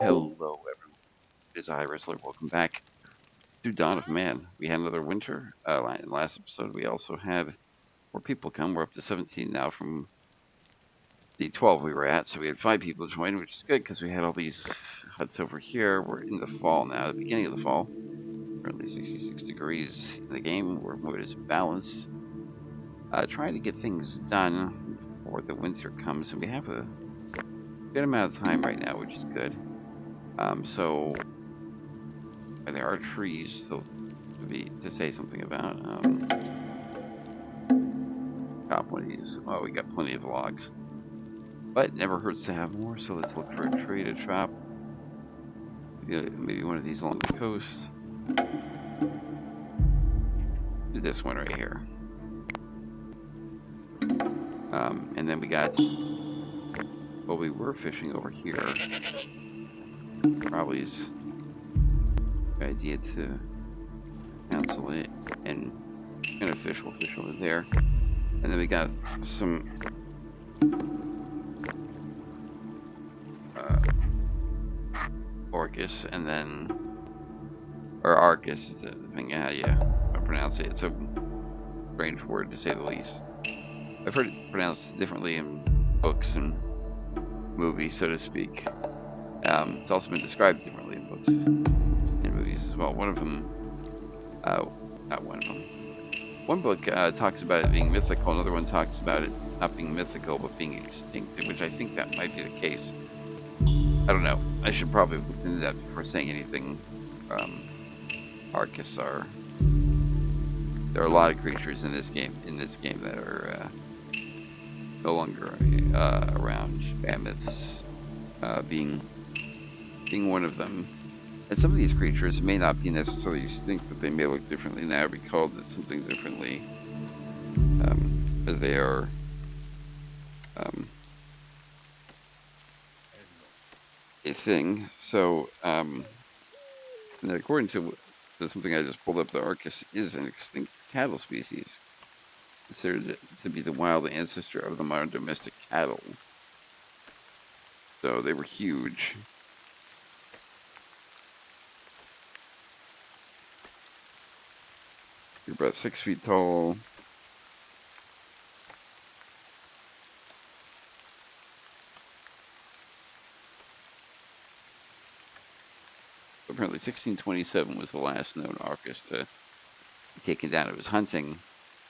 Hello, everyone. It is I, Wrestler. Welcome back to Dawn of Man. We had another winter. In the last episode, we also had more people come. We're up to 17 now from the 12 we were at. So we had 5 people join, which is good because we had all these huts over here. We're in the fall now, the beginning of the fall. Currently 66 degrees in the game. Where mood is balanced. Trying to get things done before the winter comes. And we have a good amount of time right now, which is good. So there are trees to say something about. Top one of these. Well, we got plenty of logs, but it never hurts to have more. So let's look for a tree to chop. Maybe one of these along the coast. Do this one right here. And then we got. Well, we were fishing over here. Probably is a good idea to cancel it and we'll fish over there. And then we got some Orcus, and then or Arcus, depending on how you pronounce it. It's a strange word to say the least. I've heard it pronounced differently in books and movies, so to speak. It's also been described differently in books and movies as well. One of them, not one of them. One book talks about it being mythical, another one talks about it not being mythical but being extinct, which I think that might be the case. I don't know. I should probably have looked into that before saying anything. Arcus are. There are a lot of creatures in this game that are no longer around. Mammoths being one of them. And some of these creatures may not be necessarily extinct, but they may look differently now, be called something differently, as they are a thing. So, and according to something I just pulled up, the Arcus is an extinct cattle species, considered to be the wild ancestor of the modern domestic cattle. So they were huge. You're about 6 feet tall. Apparently 1627 was the last known Arcus to be taken down. It was hunting.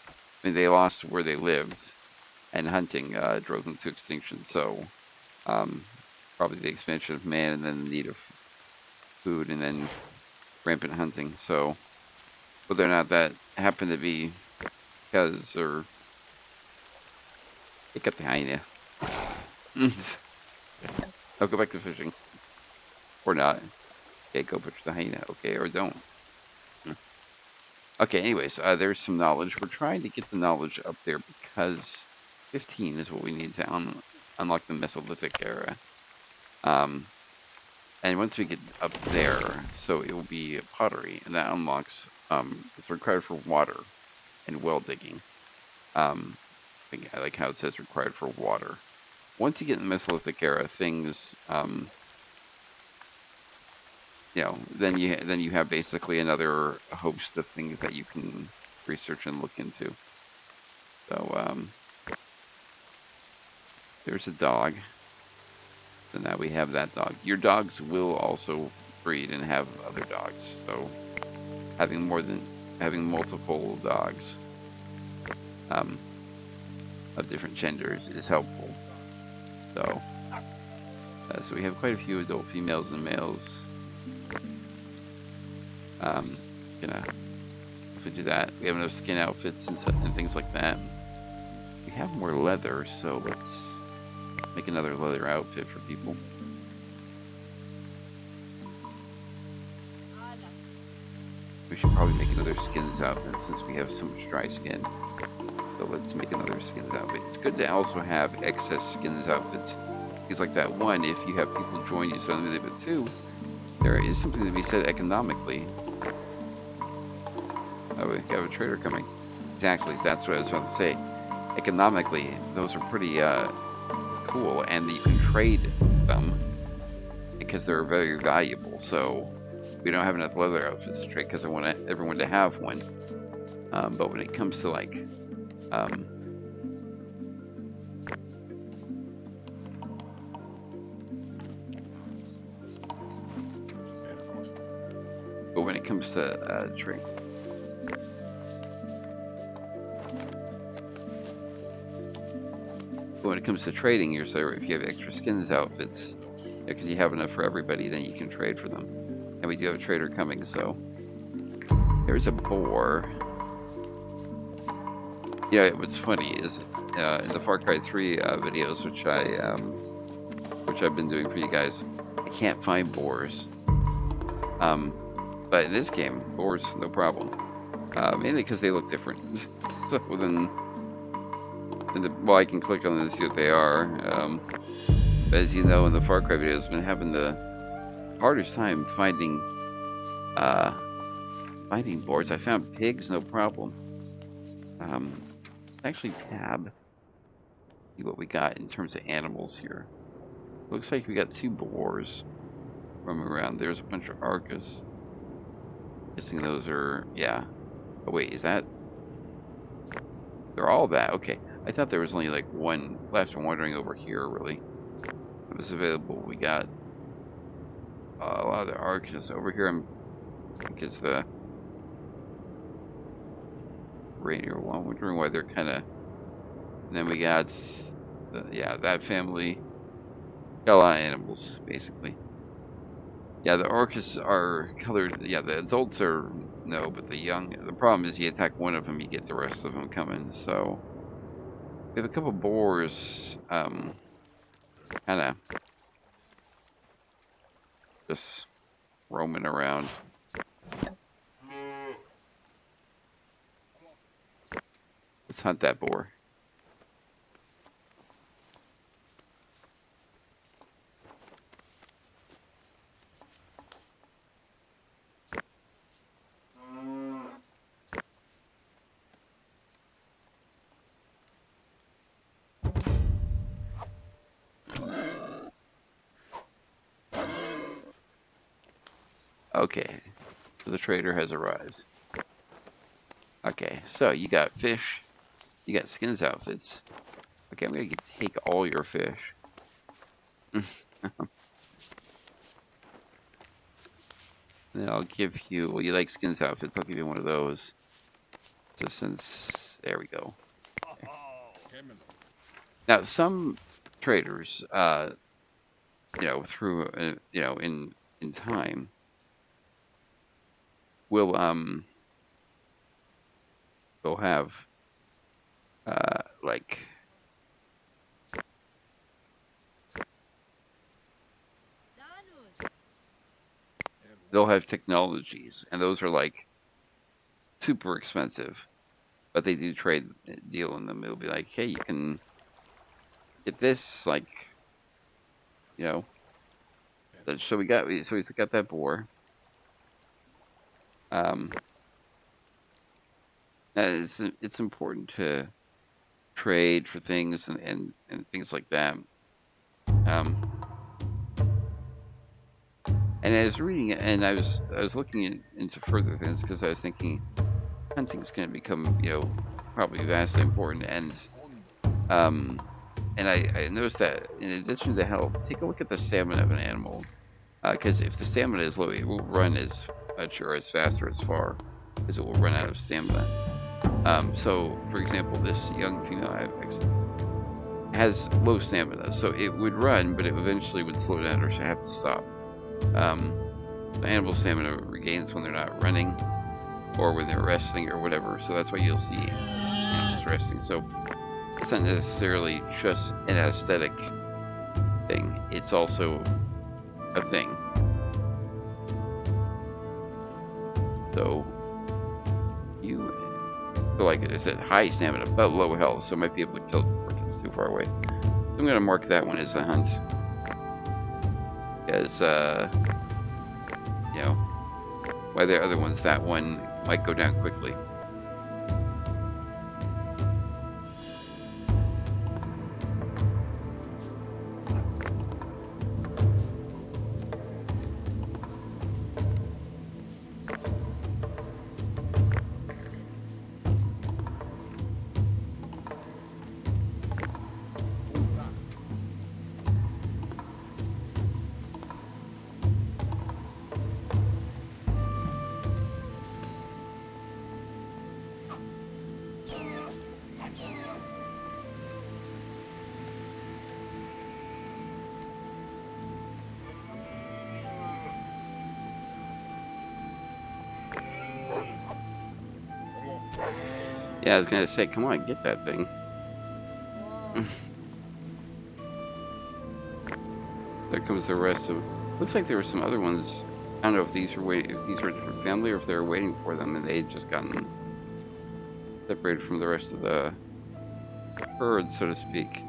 I mean, they lost where they lived, and hunting drove them to extinction. So, probably the expansion of man, and then the need of food, and then rampant hunting. So, whether or not that happened to be because, or pick up the hyena. I'll go back to fishing. Or not. Okay, go push the hyena. Okay, or don't. Okay, anyways, there's some knowledge. We're trying to get the knowledge up there because 15 is what we need to unlock the Mesolithic Era. And once we get up there, so it will be pottery, and that unlocks, it's required for water and well digging. I like how it says required for water. Once you get in the Mesolithic Era, things, then you have basically another host of things that you can research and look into. So, there's a dog. So now we have that dog. Your dogs will also breed and have other dogs. So having multiple dogs of different genders is helpful. So we have quite a few adult females and males. If we do that, we have enough skin outfits and things like that. We have more leather, so let's make another leather outfit for people. We should probably make another skins outfit since we have so much dry skin. So let's make another skins outfit. It's good to also have excess skins outfits. Because like that one, if you have people join you suddenly, but two, there is something to be said economically. Oh, we have a trader coming. Exactly, that's what I was about to say. Economically, those are pretty cool, and you can trade them because they're very valuable. So we don't have enough leather outfits to trade because I want everyone to have one. But when it comes to like but when it comes to trade, when it comes to trading, you're so if you have extra skins outfits, because you have enough for everybody, then you can trade for them. And we do have a trader coming, so there's a boar. Yeah, what's funny is in the Far Cry 3 videos, which I've been doing for you guys, I can't find boars. But in this game, boars, no problem. Mainly because they look different. So then, well, I can click on them to see what they are. But as you know, in the Far Cry videos, I've been having the hardest time finding boars. I found pigs, no problem. Actually, tab. See what we got in terms of animals here. Looks like we got 2 boars roaming around. There's a bunch of arcas. Guessing those are, yeah. Oh wait, is that? They're all that. Okay, I thought there was only like one left. I'm wandering over here. Really, it was available. We got a lot of the arcas over here. I think it's the reindeer one. I'm wondering why they're kind of. And then we got, that family. Got a lot of animals, basically. Yeah, the orcas are colored. Yeah, the adults are no, but the young. The problem is you attack one of them, you get the rest of them coming. So we have a couple boars, kind of just roaming around. Let's hunt that boar. Okay, so the trader has arrived. Okay, so you got fish, you got skins outfits. Okay, I'm gonna take all your fish. Then I'll give you, well, you like skins outfits, I'll give you one of those. So since, there we go. Okay. Now, some traders, through, in time, will, they'll have, like, they'll have technologies, and those are, like, super expensive. But they do deal in them. It'll be like, hey, you can get this, like, so we got that boar. And it's important to trade for things and things like that. And I was reading it, and I was looking into further things because I was thinking hunting is going to become, probably vastly important. And I noticed that in addition to health, take a look at the stamina of an animal. Because if the stamina is low, it will run as much or as fast or as far, because it will run out of stamina. So, for example, this young female ibex has low stamina, so it would run, but it eventually would slow down or have to stop. The animal stamina regains when they're not running, or when they're resting, or whatever. So that's why you'll see animals resting. So it's not necessarily just an aesthetic thing; it's also a thing. So you feel like I said, high stamina but low health, so I might be able to kill it before it gets too far away. So I'm going to mark that one as a hunt, because while the other ones, that one might go down quickly. Yeah, I was gonna say, come on, get that thing. There comes the rest of. Looks like there were some other ones. I don't know if these were if these were a different family, or if they were waiting for them, and they'd just gotten separated from the rest of the herd, so to speak.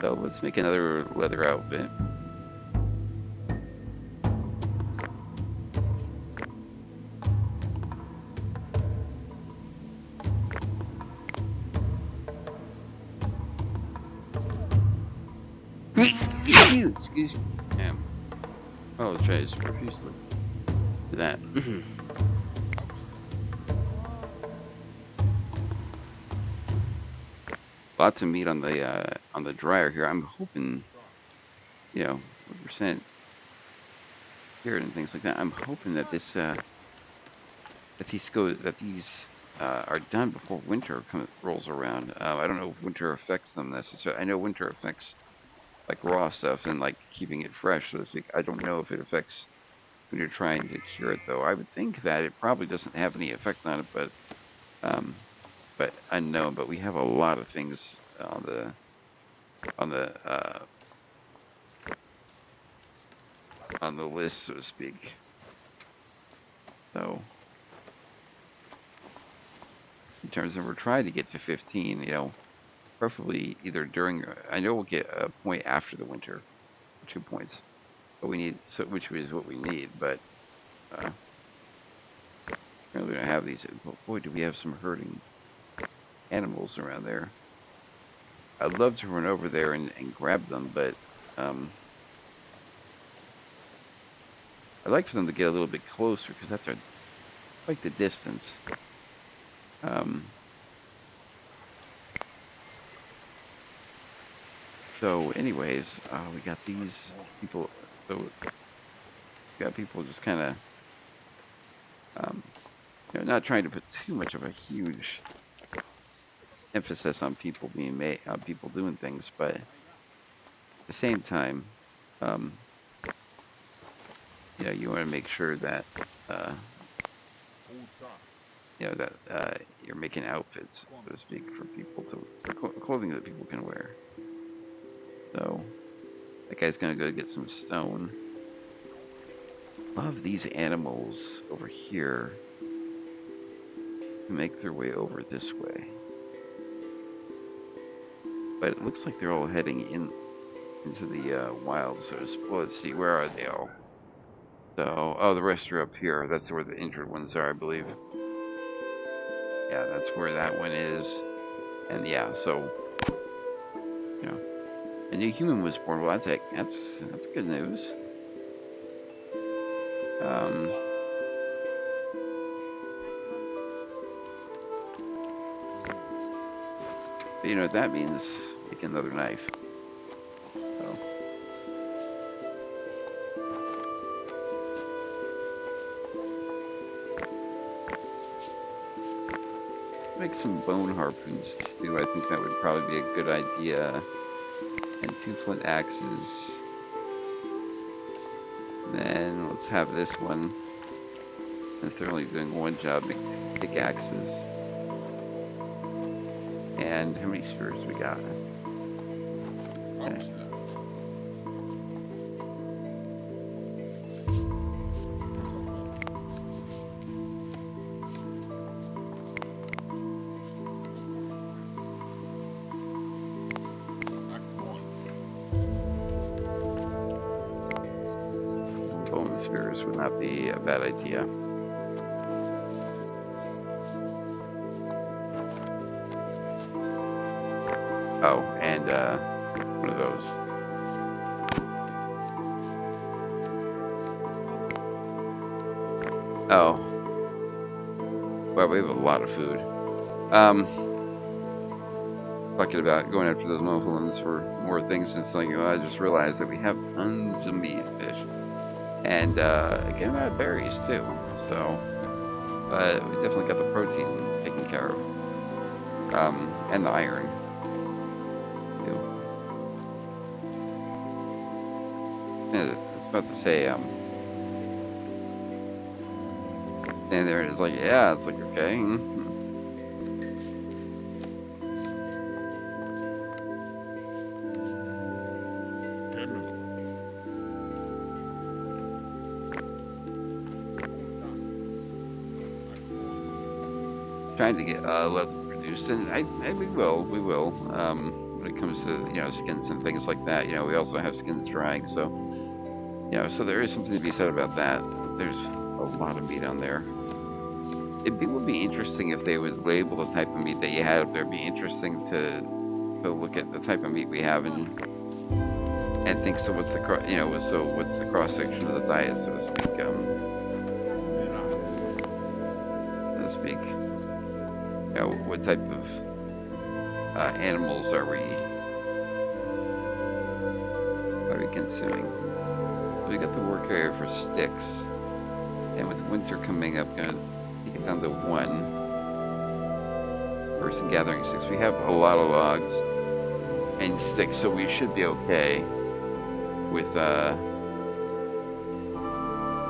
So let's make another leather outfit. Excuse me. Yeah. Apologize profusely for that. Lots of meat on the dryer here. I'm hoping, 1% here and things like that. I'm hoping that this that these are done before winter rolls around. I don't know if winter affects them necessarily. I know winter affects like raw stuff and like keeping it fresh, so to speak. I don't know if it affects when you're trying to cure it, though. I would think that it probably doesn't have any effect on it, but unknown. But we have a lot of things on the list, so to speak. So, in terms of we're trying to get to 15, preferably either during. I know we'll get a point after the winter, 2 points, but we need which is what we need. But apparently we don't have these. Boy, do we have some herding animals around there. I'd love to run over there and grab them, but I'd like for them to get a little bit closer because that's quite the distance. So, anyways, we got these people. So, we got people just kind of, not trying to put too much of a huge emphasis on people on people doing things, but at the same time, you want to make sure that, you're making outfits, so to speak, for people for clothing that people can wear. So, that guy's gonna go get some stone. Love these animals over here to make their way over this way. But it looks like they're all heading into the wild, so let's see, where are they all? So, the rest are up here. That's where the injured ones are, I believe. Yeah, that's where that one is. And yeah, so, a new human was born. Well, that's good news. But you know what that means? Make another knife. So. Make some bone harpoons too. I think that would probably be a good idea. And 2 flint axes. Then let's have this one. Since they're only doing one job, make 2 pickaxes. And how many spears we got? Okay. Bone spears would not be a bad idea. Oh, and one of those. Oh. Well, we have a lot of food. Talking about going after those muffins for more things. It's like, I just realized that we have tons of meat and fish. And, again, we have berries, too. So, we definitely got the protein taken care of. And the iron. I was about to say, And there it is, like, yeah, it's like, okay. Trying to get leather produced, and we will. When it comes to skins and things like that, we also have skins drying, so so there is something to be said about that. There's a lot of meat on there. It would be interesting if they would label the type of meat that you had up there. It'd be interesting to look at the type of meat we have and think. So what's the what's the cross section of the diet, so to speak? What type of animals are we consuming? So we got the work area for sticks, and with winter coming up, gonna take it down to 1 person gathering sticks. We have a lot of logs and sticks, so we should be okay with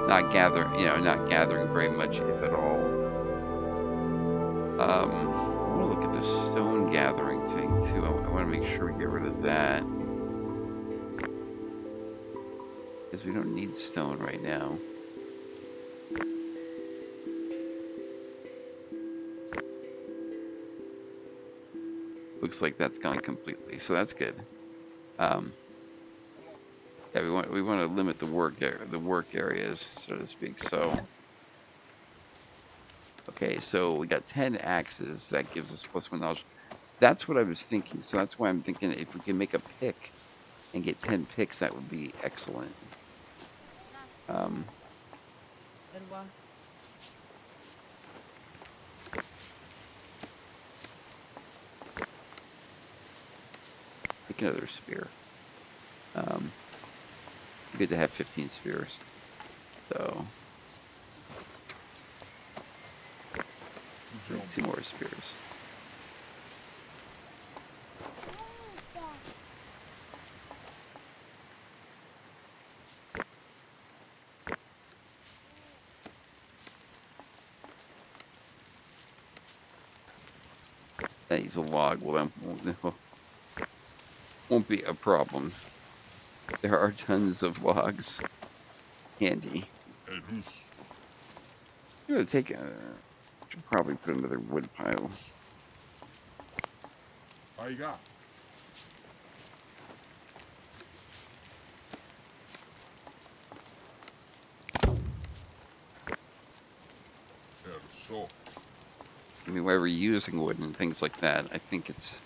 not gathering very much, if at all. I want to look at the stone gathering thing too. I want to make sure we get rid of that, because we don't need stone right now. Looks like that's gone completely, so that's good. Yeah, we want to limit the work areas, so to speak. So. Okay, so we got 10 axes. That gives us +1 knowledge. That's what I was thinking. So that's why I'm thinking if we can make a pick and get 10 picks, that would be excellent. Pick another spear. Good to have 15 spears. So. 2 more spears. That needs a log. Well, that won't be a problem. There are tons of logs handy. I'm gonna take should probably put another wood pile. All you got? Yeah, sure. I mean, while we're using wood and things like that, I think it's.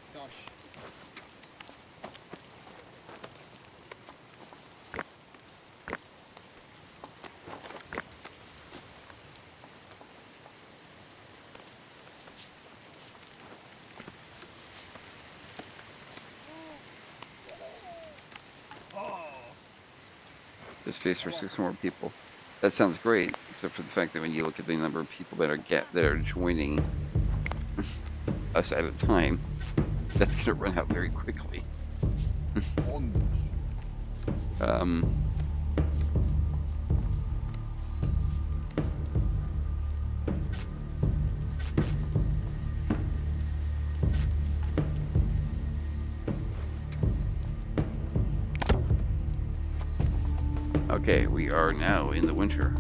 The space for 6 more people. That sounds great, except for the fact that when you look at the number of people that are joining us at a time, that's going to run out very quickly. Okay, we are now in the winter.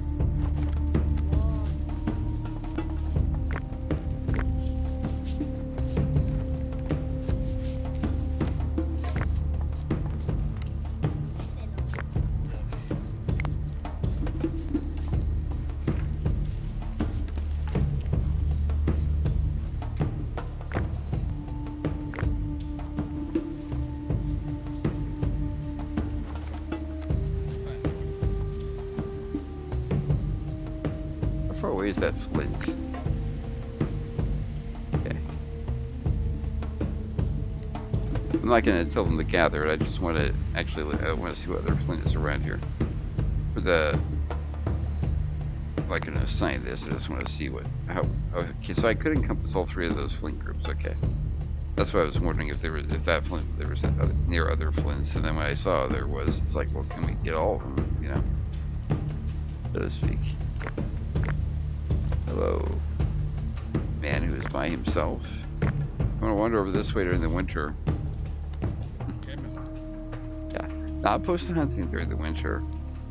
Is that flint? Okay. I'm not going to tell them to gather it. I just want to I want to see what other flint is around here. For the, if I can assign this, I just want to see okay, so I could encompass all 3 of those flint groups. Okay. That's why I was wondering if there was near other flints, and then when I saw there was, it's like, well, can we get all of them? So to speak. Hello, man who is by himself. I'm gonna wander over this way during the winter. Yeah, not opposed to hunting during the winter,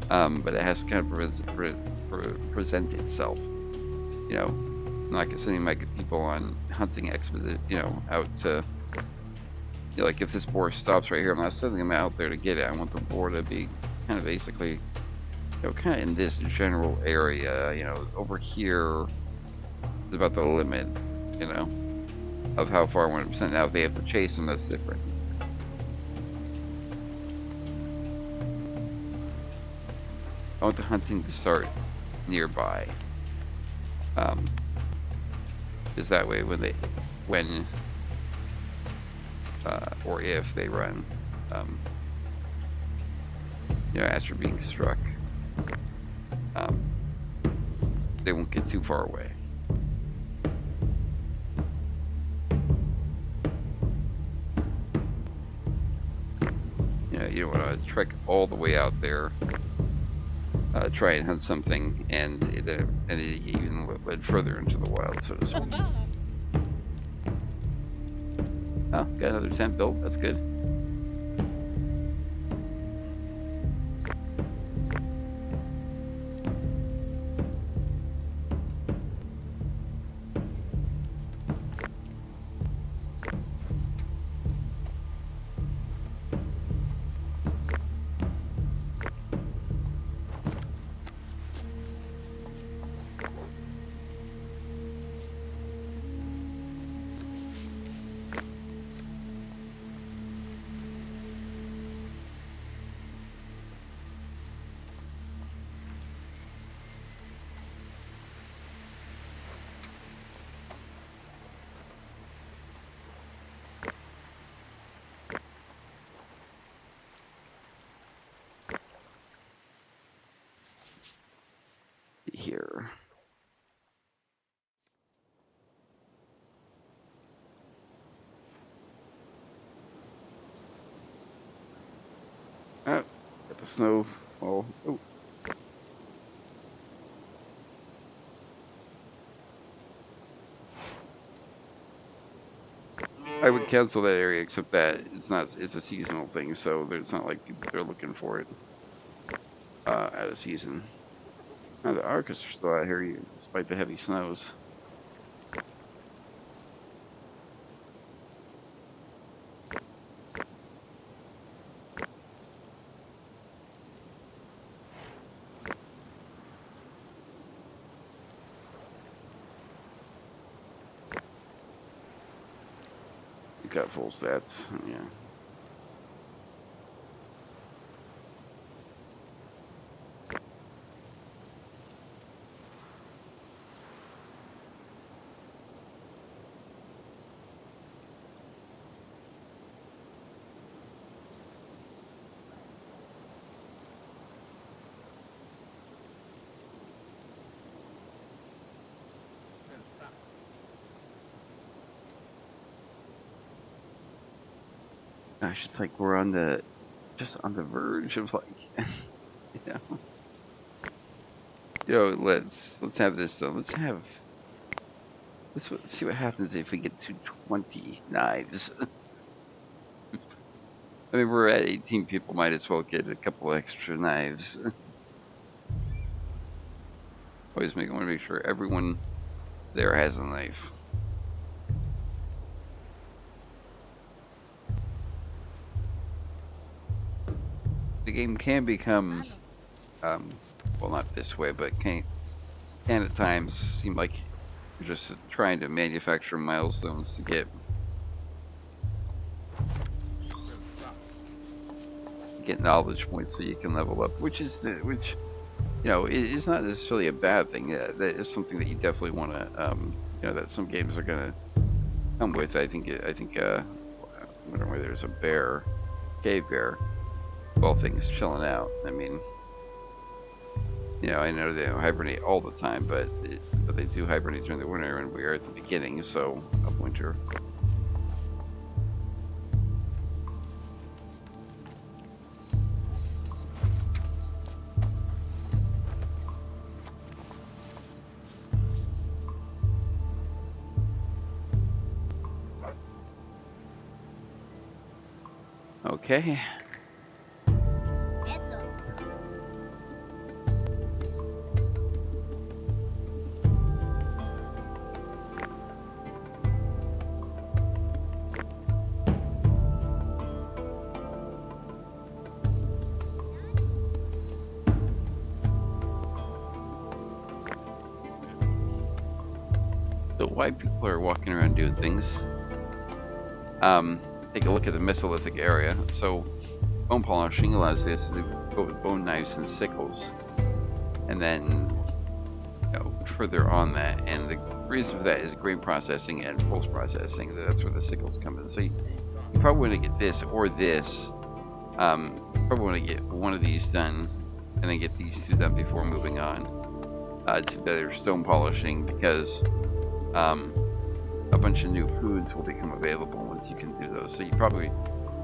but it has to kind of present itself. You know, I'm not sending my people on hunting expedition. Out to. Like if this boar stops right here, I'm not sending them out there to get it. I want the boar to be kind of basically, kind of in this general area. Over here is about the limit. Of how far I want to send. Now, if they have to chase them, that's different. I want the hunting to start nearby. Is that way when or if they run, after being struck, they won't get too far away. You don't want to trek all the way out there, try and hunt something, and it even led further into the wild, so to speak. Oh, got another tent built. That's good. Here. Oh, got the snow. Oh. I would cancel that area, except that it's a seasonal thing, so it's not like they're looking for it out of season. Oh, the Arcus are still out here, despite the heavy snows. You got full stats, yeah. Gosh, it's like we're just on the verge of like, let's have this though. Let's see what happens if we get to 20 knives. I mean, we're at 18 people. Might as well get a couple extra knives. I want to make sure everyone there has a knife. The game can become, well, not this way, but can at times seem like you're just trying to manufacture milestones to get knowledge points so you can level up, which is not necessarily a bad thing. That is something that you definitely want to, that some games are gonna come with. I think where there's a cave bear, all things chilling out. I mean, I know they don't hibernate all the time, but they do hibernate during the winter, and we are at the beginning, of winter. Okay. So why people are walking around doing things? Take a look at the Mesolithic area. So bone polishing allows this to go with bone knives and sickles, and then further on that. And the reason for that is grain processing and post processing. That's where the sickles come in. So you probably want to get this or this. Probably want to get one of these done, and then get these two done before moving on to better stone polishing, because a bunch of new foods will become available once you can do those. So you probably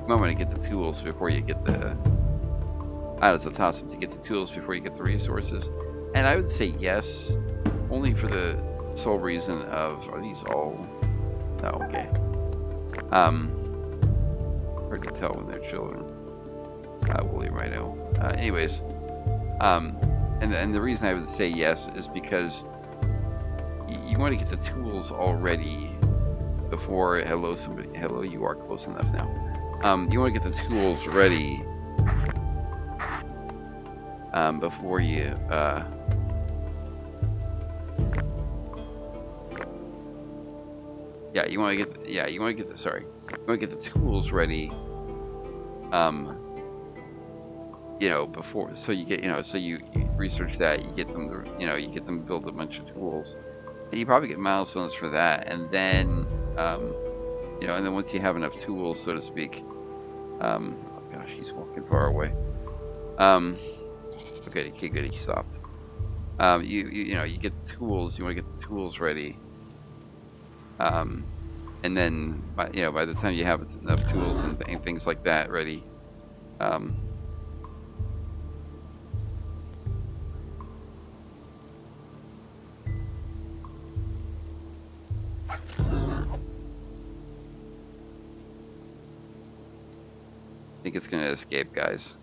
might want to get the tools before you get the. It's a toss-up to get the tools before you get the resources. And I would say yes, only for the sole reason of, are these all? No, okay. Hard to tell when they're children. Woolly rhino. Anyways, and the reason I would say yes is because you want to get the tools already before. Hello, somebody. Hello, you are close enough now. You want to get the tools ready before you. You want to get. You want to get the. Sorry, you want to get the tools ready. Before, so you get, so you research that, you get them, you get them to build a bunch of tools, and you probably get milestones for that, and then, and then once you have enough tools, so to speak, oh gosh, he's walking far away. Okay, good, he stopped. You get the tools, you want to get the tools ready, and then, by the time you have enough tools and things like that ready, I think it's gonna escape, guys.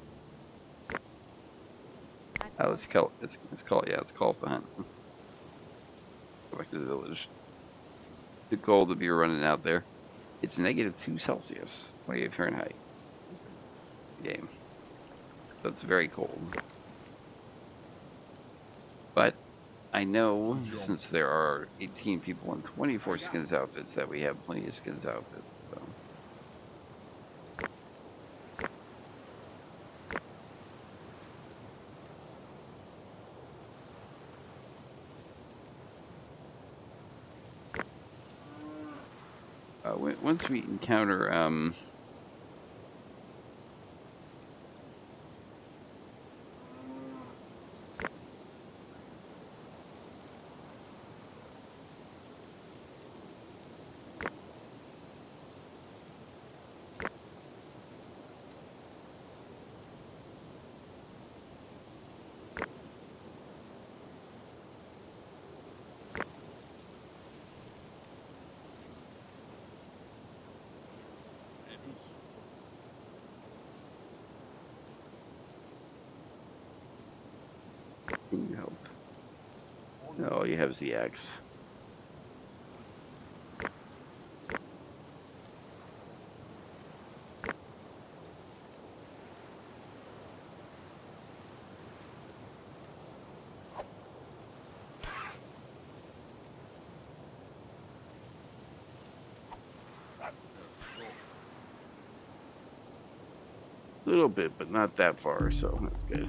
Let's call it the hunt. Go back to the village. The goal to be running out there. It's -2 Celsius, 28 Fahrenheit. Game. So it's very cold. But I know, since there are 18 people and 24 skins outfits, that we have plenty of skins outfits. So. Once we encounter can you help? No, all you have is the axe. A little bit, but not that far, so that's good.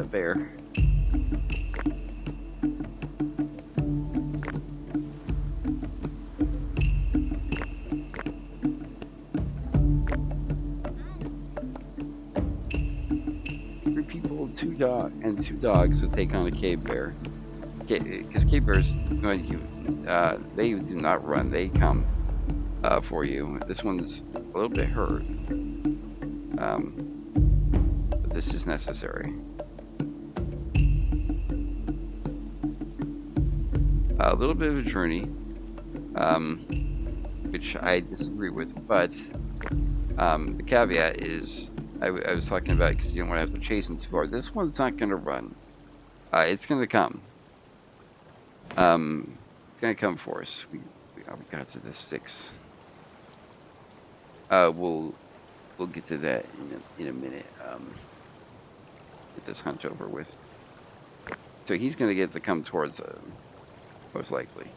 that bear. Three people, two dogs to take on a cave bear. Because cave bears, when they do not run; they come for you. This one's a little bit hurt, but this is necessary. A little bit of a journey, which I disagree with, but the caveat is I was talking about because you don't want to have to chase them too far. This one's not going to run. It's going to come. It's going to come for us. We got to the sticks. We'll get to that in a minute. Get this hunt over with. So he's going to get to come towards most likely.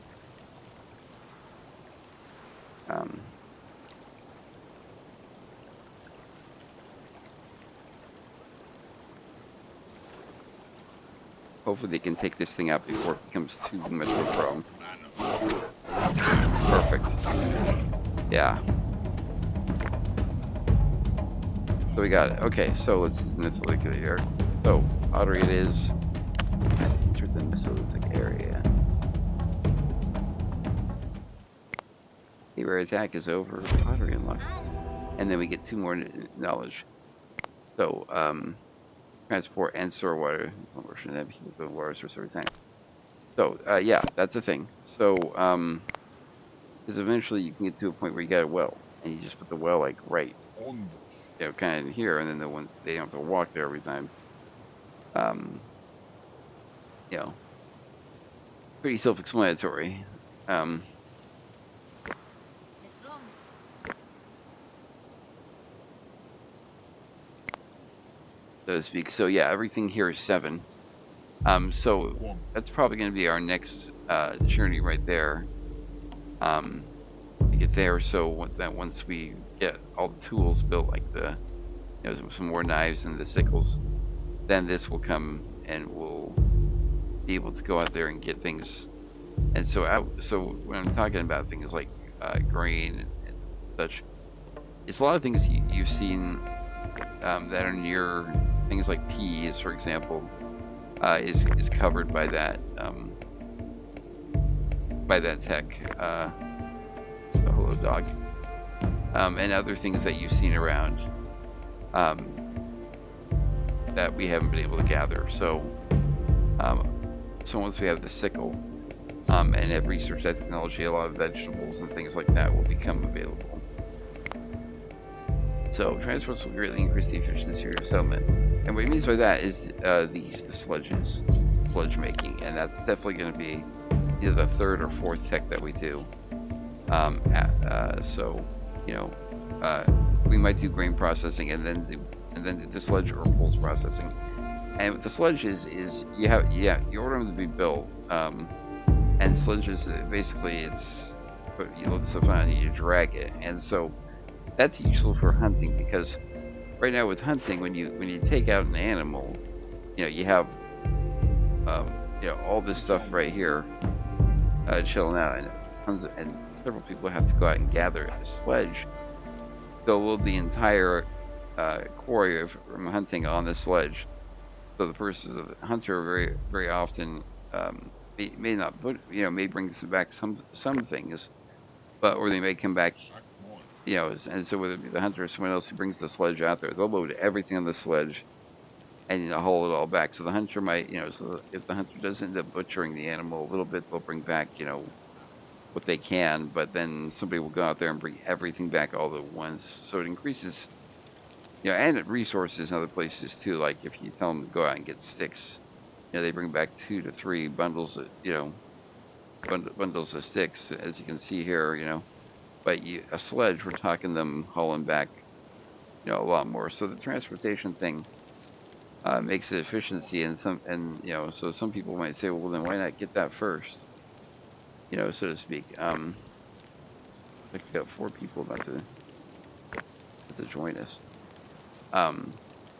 Hopefully they can take this thing out before it becomes too much of a problem. Perfect. Yeah. So we got it. Okay, so let's look at here. So, pottery it is. Enter the Mesolithic area. Your attack is over. Pottery unlocked. And then we get 2 more knowledge. So, transport and store water. The water source every time. So, yeah, that's a thing. So, because eventually you can get to a point where you got a well, and you just put the well like right, kind of here, and then they don't have to walk there every time. Pretty self-explanatory. So to speak. So yeah, everything here is 7. So that's probably going to be our next journey right there. To get there, so once we get all the tools built, like some more knives and the sickles, then this will come and we'll be able to go out there and get things. And so when I'm talking about things like grain and such, it's a lot of things you've seen that are near things like peas, for example, is covered by that tech. Hello, dog. And other things that you've seen around that we haven't been able to gather. So once we have the sickle and have researched that technology, a lot of vegetables and things like that will become available. So transports will greatly increase the efficiency of your settlement. And what he means by that is the sledges, sledge making, and that's definitely going to be either the 3rd or 4th tech that we do. We might do grain processing and then do the sledge or pulse processing. And with the sledges is you order them to be built, and sledges basically it's you load stuff on and you drag it, and so that's useful for hunting because right now with hunting, when you take out an animal, you have all this stuff right here chilling out, and several people have to go out and gather a sledge. They'll load the entire quarry from hunting on the sledge. So the hunter very very often may not may bring back some things, or they may come back. And so whether it be the hunter or someone else who brings the sledge out there, they'll load everything on the sledge and haul it all back. So the hunter might, so if the hunter does end up butchering the animal a little bit, they'll bring back, what they can, but then somebody will go out there and bring everything back all at once. So it increases, and it resources in other places too. Like if you tell them to go out and get sticks, they bring back 2 to 3 bundles of, bundles of sticks, as you can see here, But a sledge, we're talking them hauling back, a lot more. So the transportation thing makes it efficiency, and so some people might say, well, then why not get that first, so to speak. Like we got 4 people about to join us.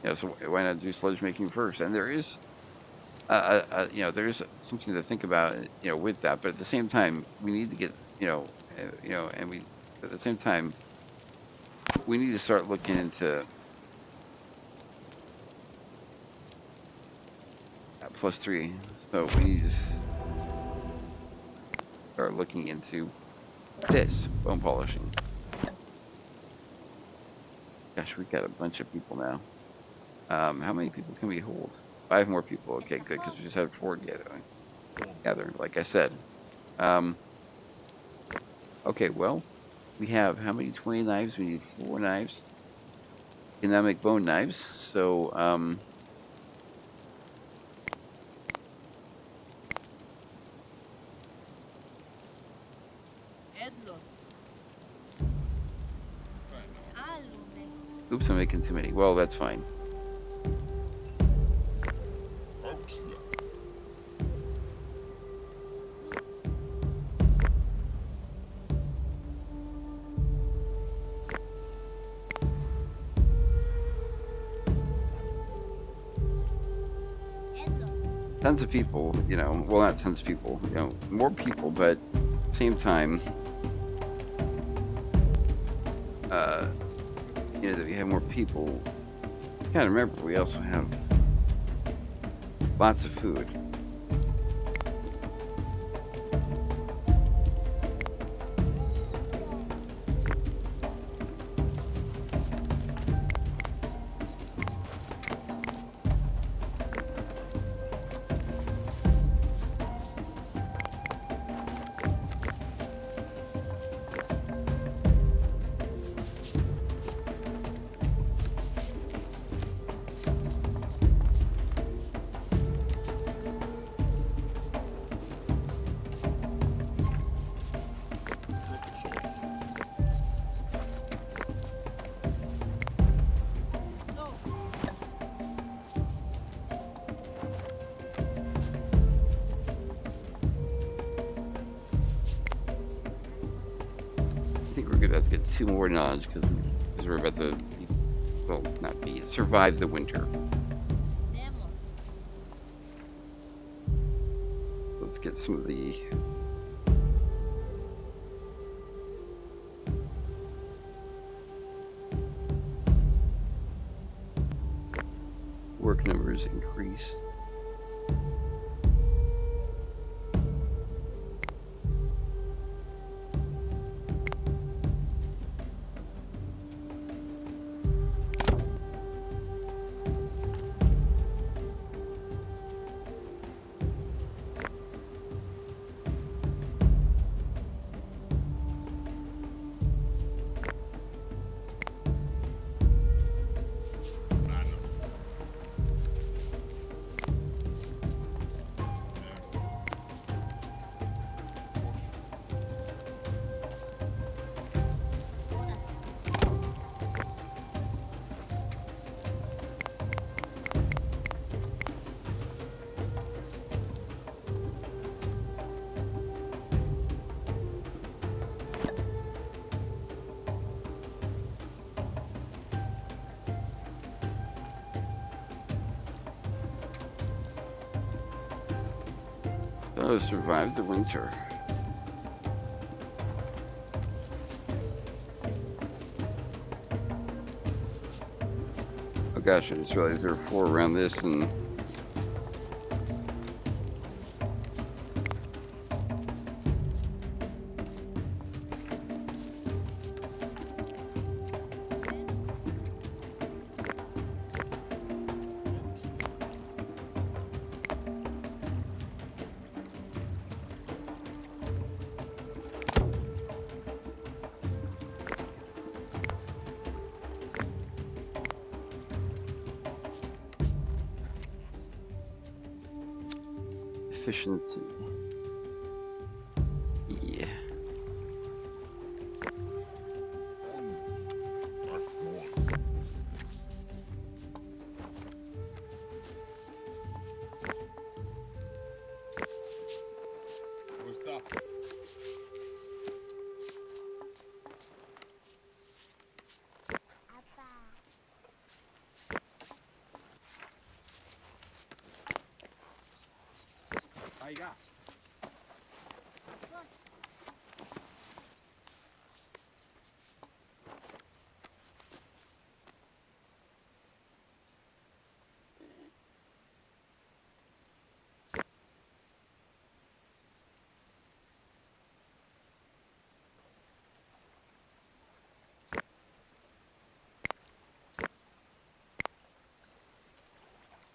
So why not do sledge making first? And there is, there is something to think about, with that. But at the same time, we need to get, and we, at the same time, we need to start looking into +3. So we need to start looking into this bone polishing. Gosh, we've got a bunch of people now. How many people can we hold? 5 more people. Okay, good, because we just had 4 gather, like I said. Okay, well, we have how many 20 knives? We need 4 knives. Can now make bone knives. So, oops, I'm making too many. Well, that's fine. Tons of people, well, not tons of people, more people, but at the same time, that we have more people. You gotta remember, we also have lots of food. I think we're about to get 2 more knowledge because we're about to, survive the winter. Let's get some of the work numbers increased. So survive the winter. Oh gosh, I just realized there are 4 around this, and efficiency. Yeah.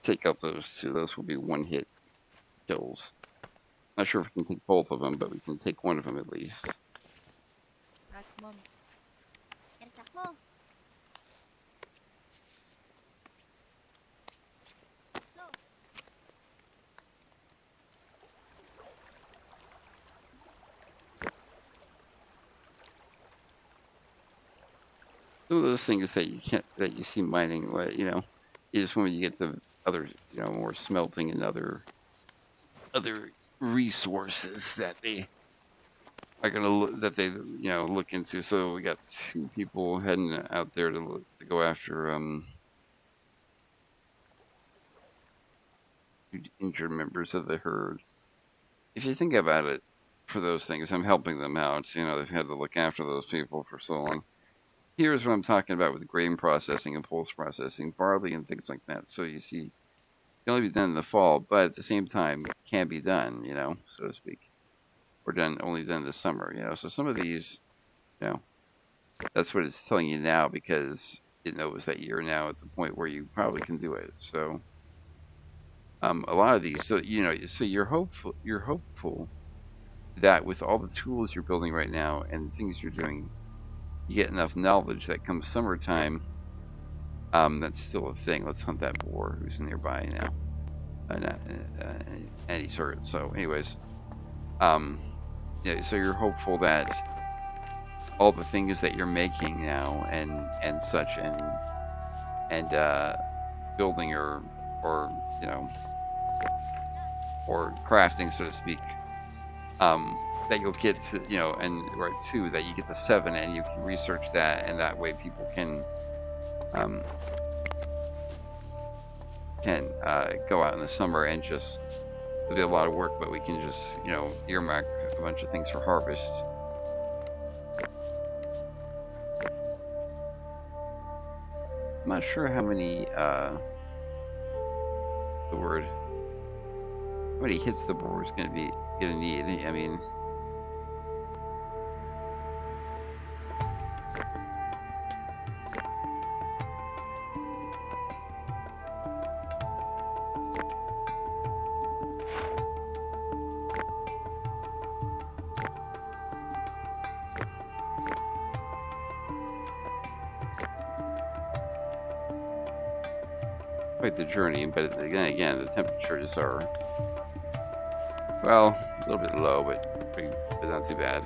take out those two. Those will be one-hit kills. Not sure if we can take both of them, but we can take one of them at least. Some of those things that you see mining, is when you get to other, more smelting and other resources that they are gonna look into. So we got 2 people heading out there to go after injured members of the herd. If you think about it, for those things, I'm helping them out. They've had to look after those people for so long. Here's what I'm talking about with grain processing and pulse processing, barley and things like that. So you see, it can only be done in the fall, but at the same time, it can be done, so to speak, or only done in the summer. So some of these, that's what it's telling you now because it knows that you're now at the point where you probably can do it. So a lot of these, so you're hopeful that with all the tools you're building right now and things you're doing, you get enough knowledge that comes summertime, that's still a thing. Let's hunt that boar who's nearby now. And he's hurt. So, anyways, so you're hopeful that all the things that you're making now and such and building or or crafting, so to speak, that you'll get to, and right too, that you get to 7 and you can research that, and that way people can go out in the summer and just, it'll be a lot of work, but we can just, earmark a bunch of things for harvest. I'm not sure how many, how many hits the boar is gonna need. I mean, quite the journey, but again, the temperatures are, well, a little bit low, but not too bad.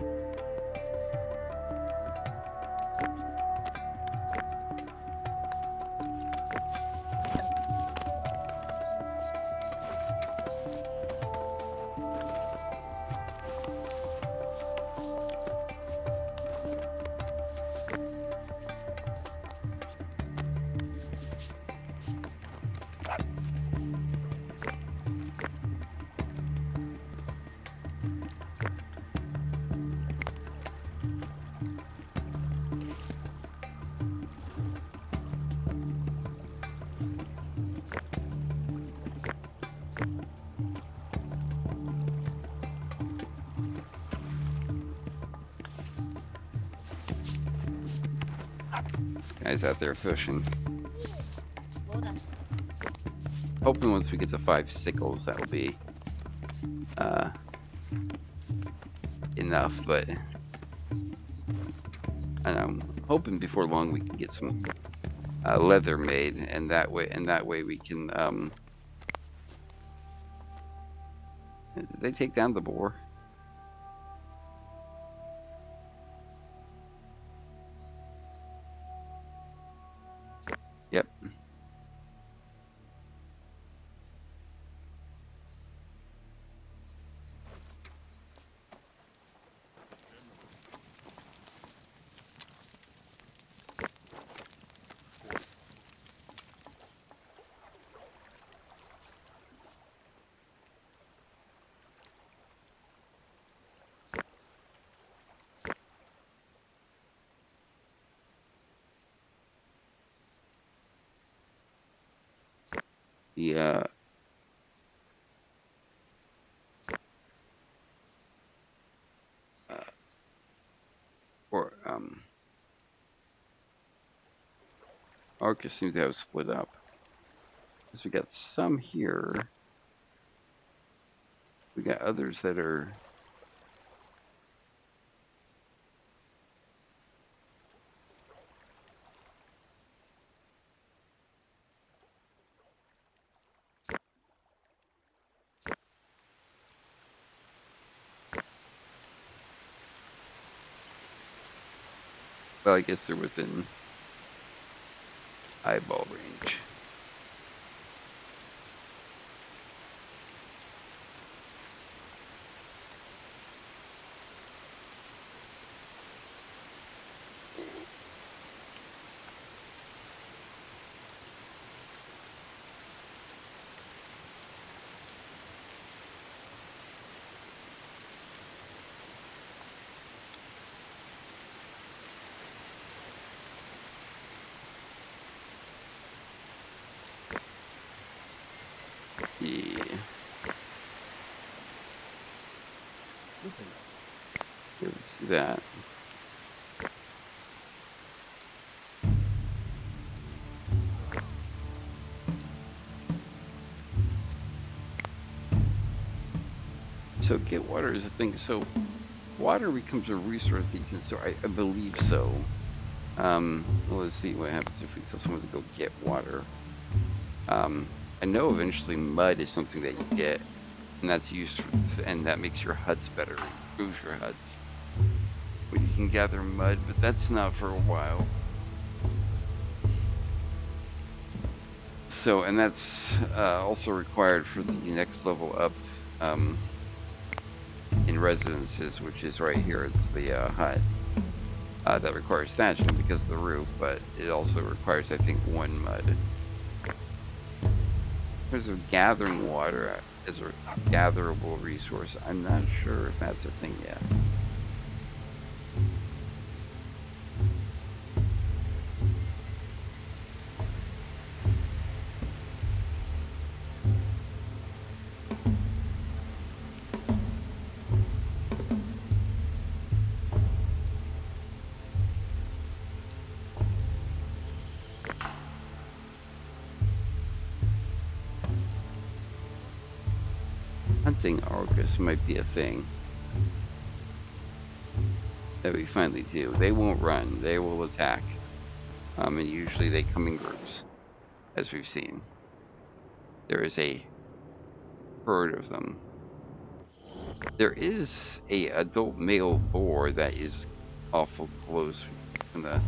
Guys out there fishing. Hoping once we get to 5 sickles, that'll be enough, but I'm hoping before long we can get some leather made, and that way we can. Did they take down the boar? Yep. The or Arcus seems to have split up. Because we got some here. We got others that are... Well, I guess they're within eyeball range. Yeah. Yeah, let's see that. So get water is a thing. So water becomes a resource that you can store. I believe so. Well, let's see what happens if we tell someone to go get water. I know eventually mud is something that you get, and that's used for, and that makes your huts better, improves your huts. When you can gather mud, but that's not for a while. So, and that's also required for the next level up in residences, which is right here. It's the hut that requires thatching because of the roof, but it also requires, I think, 1 mud. In terms of gathering water as a gatherable resource, I'm not sure if that's a thing yet. Hunting orcas might be a thing that we finally do. They won't run, they will attack. And usually they come in groups, as we've seen. There is a herd of them. There is a adult male boar that is awful close in the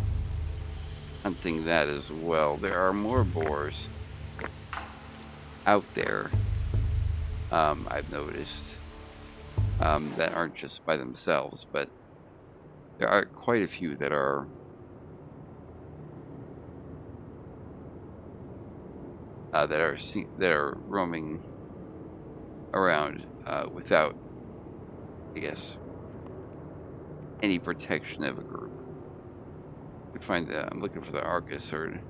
hunting that as well. There are more boars out there, I've noticed, that aren't just by themselves, but there are quite a few that are that are roaming around without, I guess, any protection of a group. I find that I'm looking for the Arcus herd.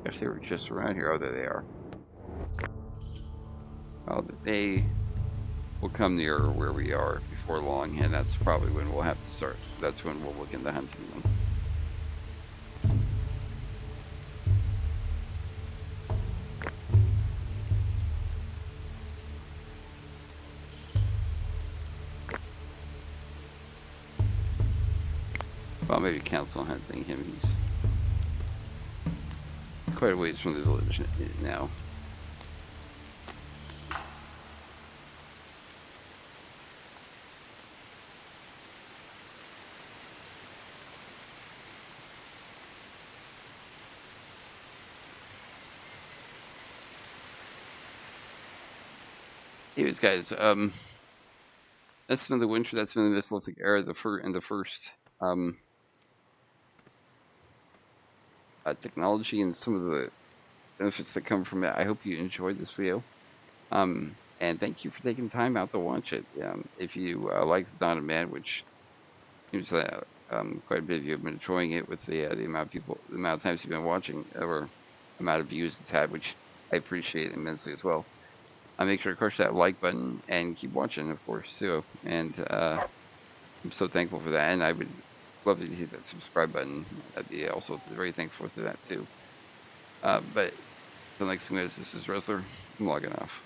If they were just around here, oh, there they are. Well, they will come near where we are before long, and that's probably when we'll have to start. That's when we'll look into hunting them. Well, maybe council hunting him. He's quite a ways from the village now. Anyways, guys, that's been the winter. That's been the Mesolithic Era. The first technology and some of the benefits that come from it. I hope you enjoyed this video. And thank you for taking time out to watch it. If you liked Dawn of Man, which seems that quite a bit of you have been enjoying it with the amount of people, the amount of times you've been watching, or amount of views it's had, which I appreciate immensely as well. Make sure to crush that like button and keep watching, of course, too. And I'm so thankful for that. And I would love to hit that subscribe button. I'd be also very thankful for that too. But The next thing is, this is Wrestler. I'm logging off.